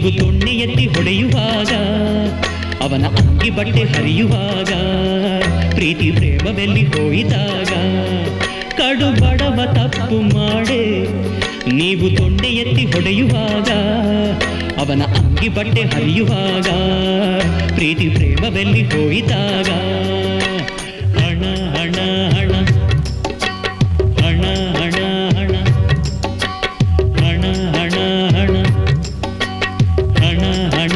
ನೀವು ತೊಣ್ಣೆ ಎತ್ತಿ ಹೊಡೆಯುವಾಗ, ಅವನ ಅಂಗಿ ಬಟ್ಟೆ ಹರಿಯುವಾಗ, ಪ್ರೀತಿ ಪ್ರೇಮವೆಲ್ಲಿ ಹೋಯಿತಾಗ, ಕಡು ಬಡವ ತಪ್ಪು ಮಾಡೆ ನೀವು ತೊಂಡೆ ಎತ್ತಿ ಹೊಡೆಯುವಾಗ, ಅವನ ಅಂಗಿ ಬಟ್ಟೆ ಹರಿಯುವಾಗ, ಪ್ರೀತಿ ಪ್ರೇಮವೆಲ್ಲಿ ಹೋಯಿತಾಗ. ಹಣ ಹಣ ಹಣ ಹಣ ಹಣ ಹಣ ಹಣ ಹಣ ಹಣ ಹಣ ಹಣ